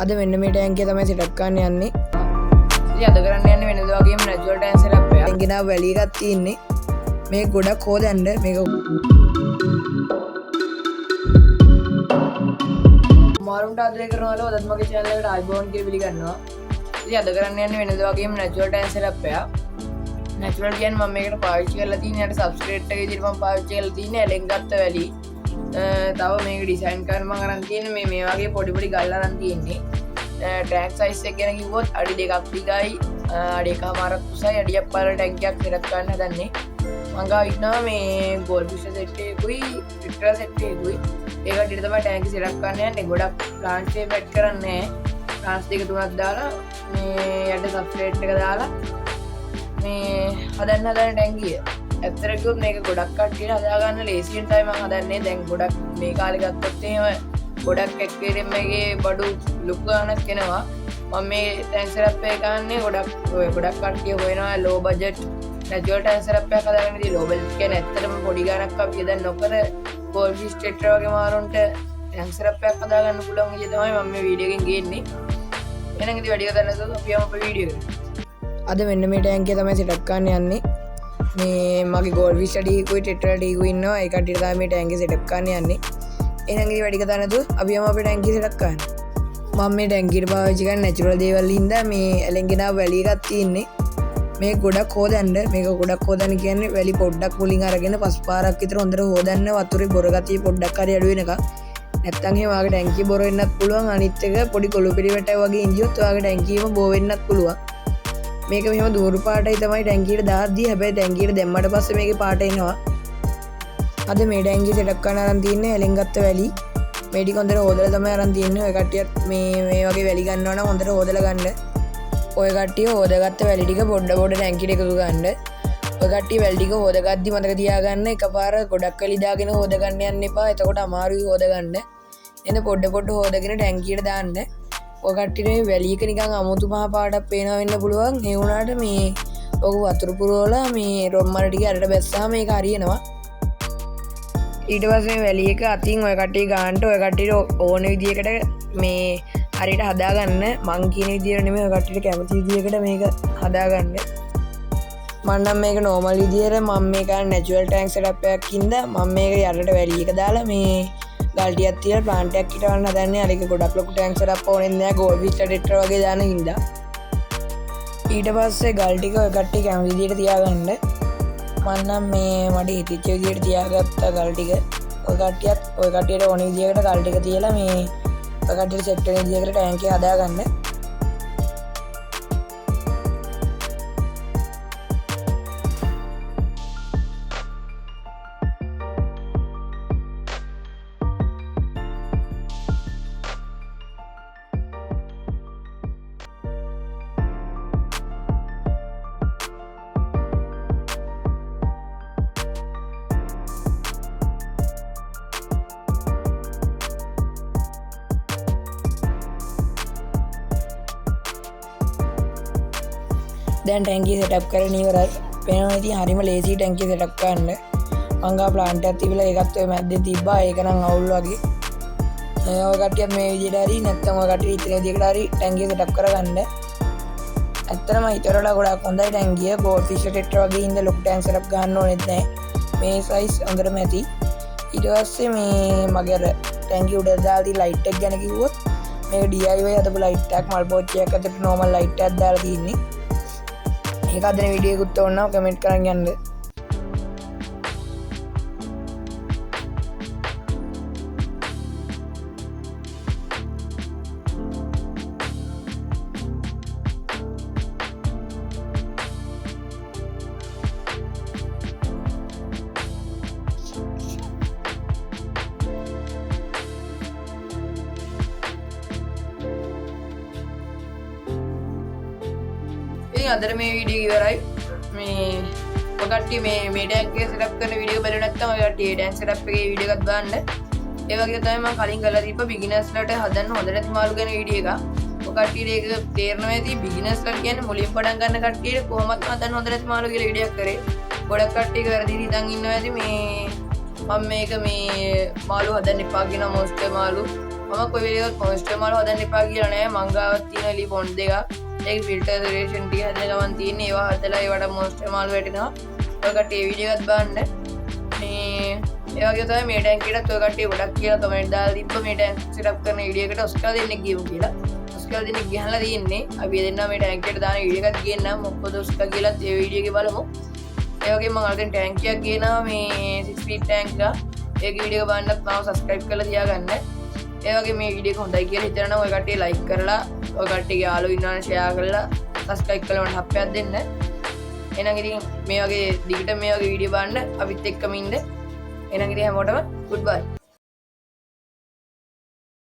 අද මෙන්න මේ ටැංකිය තමයි සෙටප් කරන්න යන්නේ. ඉතින් අද කරන්න යන්නේ වෙනද වගේම නැචරල් ටැංක් සෙටප් එකක්. ගෙනාව වැලි එකක් තියෙන්නේ. මේ ගොඩක් හොදන්න මේක මාරුන්ට ආදරය කරනවලු ඔදත් මගේ channel එකට ආයිබෝන් කියලා පිළිගන්නවා. ඉතින් අද කරන්න යන්නේ වෙනද වගේම නැචරල් ටැංක් සෙටප් එකක්. නැචරල් කියන්නේ මම මේකට පාවිච්චි කරලා තියෙන්නේ යට සබ්ස්ට්‍රේට් එක විදිහට මම පාවිච්චි කරලා තියෙන්නේ ඇලෙන් ගත්ත වැලි. තව මේක ඩිසයින් කරන්න මම අරන් තියෙන්නේ මේ වගේ පොඩි පොඩි ගල් අරන් තියෙන්නේ. ටැංක් සයිස් එක ගැන කිව්වොත් අඩි 2ක් දිගයි අඩි 1.5ක් උසයි අඩියක් පාර ටැංකියක් සෙටප් කරන්න හදන්නේ. මම ගාව ඉන්නවා මේ ගෝල්ඩ් ෆිෂර් සෙට් එකකුයි ට්‍රිටර් සෙට් එකකුයි. ඒකට ඊට තමයි ටැංකිය සෙටප් කරන්න යන්නේ. ගොඩක් ප්ලාන්ට් ෂේප් ඇඩ් කරන්නේ නැහැ. ප්ලාන්ට්ස් දෙක තුනක් දාලා මේ යට සබ්ස්ට්‍රේට් එක දාලා මේ හදන්න ටැංකිය. ඇත්තට කිව්වොත් මේක ගොඩක් කට්ටියට හදාගන්න ලේසියෙන් තමයි මම හදන්නේ. දැන් ගොඩක් මේ කාලේ ගත්තොත් එහෙම ගොඩක් එක්කේරෙම මේකේ බඩු ලොකු ගාණක් එනවා. මම මේ ටැංක් සෙටප් එක ගන්නේ ගොඩක් කට්ටිය හොයනවා low budget natural tank setup එකක් හදාගන්න. ඉතින් ලෝ බජට් කියන්නේ ඇත්තටම පොඩි ගාණක් අපි දැන් නොකර ගෝල්ඩ් ෆිෂ් ටෙට්‍රා වගේ මාරුන්ට ටැංක් සෙටප් එකක් හදාගන්න පුළුවන් විදිහ තමයි මම මේ වීඩියෝ එකෙන් ගේන්නේ. එහෙනම් ඉතින් වැඩි කතා නැතුව අපි යමු අපේ වීඩියෝ එකට. අද මෙන්න මේ ටැංකිය තමයි සෙටප් කරන්න යන්නේ. මේ මගේ ගෝල්ඩ් ෆිෂ් ඩීකුයි ටෙට්‍රා ඩීකුයි ඉන්නවා. ඒ කට්ටියට තමයි මේ ටැංකිය සෙටප් කරන්න යන්නේ. එහෙනම් ඉතින් වැඩි කතා නැතුව අපි යමු අපේ ටැංකිය සෙටප් කරන්න. මම මේ ටැංකියට පාවිච්චි කරන්නේ නැචරල් දේවල් හින්දා මේ ඇලෙන් ගෙනාව වැලි එකක් තියෙන්නේ. මේ ගොඩක් හොදන්න මේක ගොඩක් හොදන්න කියන්නේ වැලි පොඩ්ඩක් මුලින් අරගෙන පස් පාරක් විතර හොඳට හොදන්න වතුරේ බොර ගතිය පොඩ්ඩක් හරි අඩු වෙනකම්. නැත්තම් එහෙම වාගේ ටැංකිය බොර වෙන්නත් පුළුවන්. අනිත් එක පොඩි කොළු පිරිවැටයක් වගේ ඉඳියොත් වාගේ ටැංකියම බෝ වෙන්නත් පුළුවන්. මේක මෙහෙම දුරු පාටයි තමයි ටැංකියට දාද්දී. හැබැයි ටැංකියට දැම්මට පස්සේ මේකේ පාට එනවා. අද මේ ටැංකිය සෙටප් කරන්න අරන් තියන්නේ ඇලෙන් ගත්ත වැලි. මේ ටික හොඳට හොදලා තමයි අරන් තියන්නේ. ඔය කට්ටියත් මේ වගේ වැලි ගන්නවා නම් හොඳට හොදලා ගන්න. ඔය කට්ටිය හොදගත්ත වැලි ටික පොඩ ටැංකියට එකතු ගන්න. ඔය කට්ටිය වැලි ටික හොදගද්දි මතක තියාගන්න එකපාර ගොඩක් වැලි දාගෙන හොදගන්න යන්න එපා. එතකොට අමාරුයි හොදගන්න. එන්න පොඩ හොදගෙන ටැංකියට දාන්න. ඔය කට්ටියට මේ වැලි එක නිකන් අමුතු මහ පාටක් පේනවා වෙන්න පුළුවන්. ඒ වුණාට මේ ඔක වතුර පුරවලා මේ රොම්මල ටික අරට බැස්සාම මේක හරියනවා. ඊට පස්සේ මේ වැලි එක අතින් ඔය කට්ටිය ගන්නට ඔය කට්ටියට ඕන විදියකට මේ හරියට හදාගන්න. මං කියන විදියට නෙමෙයි ඔය කට්ටියට කැමති විදියකට මේක හදාගන්න. මම නම් මේක නෝමල් විදියට මම මේක නැචරල් ටැංක් සෙටප් එකක් හින්දා මම මේක යටට වැලි එක දාලා මේ ගල් ටිකක් තියලා ප්ලාන්ට් එකක් හිටවන්න හදන්නේ. අර ඒක ගොඩක් ලොකු ටැංක් සෙටප් ඕනෙත් නෑ ගෝල්ඩ් ෆිෂ් ටෙට්‍රා වගේ දාන හින්දා. ඊට පස්සේ ගල් ටික ඔය කට්ටිය කැමති විදියට තියාගන්න. මම නම් මේ මට හිතෙච්ච විදියට තියාගත්ත ගල් ටික. ඔය කට්ටියට ඕන විදියකට ගල් ටික තියලා මේ ඔය කට්ටියට සෙට් වෙන විදියකට ටැංකිය හදාගන්න. දැන් ටැංකිය සෙටප් කරගෙන ඉවරයි. පේනවා ඉතින් හරිම ලේසි ටැංකිය සෙටප් කරන්න. මං ගා ප්ලාන්ට් එකක් තිබිලා ඒකත් ඔය මැද්දේ තිබ්බා. ඒක නම් අවුල් වගේ. ඔය කට්ටියත් මේ විදිහට හරි නැත්නම් ඔය කට්ටිය ඉතින් විදිහකට හරි ටැංකිය සෙටප් කරගන්න. ඇත්තටම හිතරලා ගොඩක් හොඳයි ටැංකිය. ගෝල්ඩ් ෆිෂ් ටෙට්‍රා වගේ ඉඳ ලොකු ටැංක් සෙටප් ගන්න ඕනෙත් නැහැ. මේ සයිස් හොඳටම ඇති. ඊට පස්සේ මේ මගේ අර ටැංකිය උඩ දාලා ලයිට් එක ගැන කිව්වොත් මේක DIY හදපු ලයිට් එකක් මල් පෝච්චියක් අතට නෝමල් ලයිට් එකක් දාලා තියෙන්නේ. ඒක අදන වීඩියෝ එකකුත් ඕන නම් කමෙන්ට් කරන් යන්න. අදට මේ වීඩියෝ ඉවරයි. මේ ඔය කට්ටිය මේ ටැංක් එක සෙටප් කරන වීඩියෝ බලුවේ නැත්නම් ඔය කට්ටිය ටැංක් සෙටප් එකේ වීඩියෝ එකක් දාන්න. ඒ වගේ තමයි මම කලින් කරලා තිබ්බ බිග්නර්ස්ලාට හදන්න හොඳ නැති මාළු ගැන වීඩියෝ එකක්. ඔය කට්ටියට ඒක තේරෙනවා ඇති. බිග්නර්ස්ලාට කියන්නේ මුලින් පටන් ගන්න කට්ටියට කොහොමද හදන්න හොඳ නැති මාළු කියලා වීඩියෝ එකක් කරේ. ගොඩක් කට්ටිය වැරදි හිතන් ඉන්නවා ඇති මේ මම මේක මේ මාළු හදන්න එපා කියන මොස්ටර් මාළු මම කොයි වෙලේවත් මොන්ස්ටර් මාළු හදන්න එපා කියලා නෑ. මං ගාවත් තියෙන එලි ෆොන්ට් දෙකක්. ඒක ෆිල්ටර් රේෂන් ටික හදන ගමන් තියෙන ඒවා හදලා ඒවට මොන්ස්ටර් මාළු වැටෙනවා. ඔය කට්ටිය වීඩියෝ එකත් බලන්න. මේ ඒ වගේ තමයි මේ ටැංකියටත් ඔය කට්ටිය ගොඩක් කියලා කමෙන්ට් දාලා තිබ්බ මේ ටැංක් සෙටප් කරන වීඩියෝ එකට ඔස්කා දෙන්නෙක් ගියමු කියලා. ඔස්කා දෙන්නෙක් ගහලා තියෙන්නේ. අපි දෙන්නා මේ ටැංකියට දාන වීඩියෝ එකක් ගේන්නම්. මොකද ඔස්කා කියලාත් ඒ වීඩියෝ එකේ බලමු. ඒ වගේම මම අලුතෙන් ටැංකියක් ගේනවා මේ 6 feet ටැංක් එක. ඒක වීඩියෝ එක බලන්නත් මාව සබ්ස්ක්‍රයිබ් කරලා තියාගන්න. ඒ වගේ මේ වීඩියෝ එක හොඳයි කියලා හිතනවා ඔය කට්ටිය ලයික් කරලා ඔය කට්ටියගේ යාළුවෝ ඉන්නවනම් ෂෙයා කරලා සබ්ස්ක්‍රයිබ් කරලා මට හප්පයක් දෙන්න. එහෙනම් ඉතින් මේ වගේ දිගට මේ වගේ වීඩියෝ බලන්න අපිත් එක්කම ඉන්න. එහෙනම් ඉතින් හැමෝටම good bye.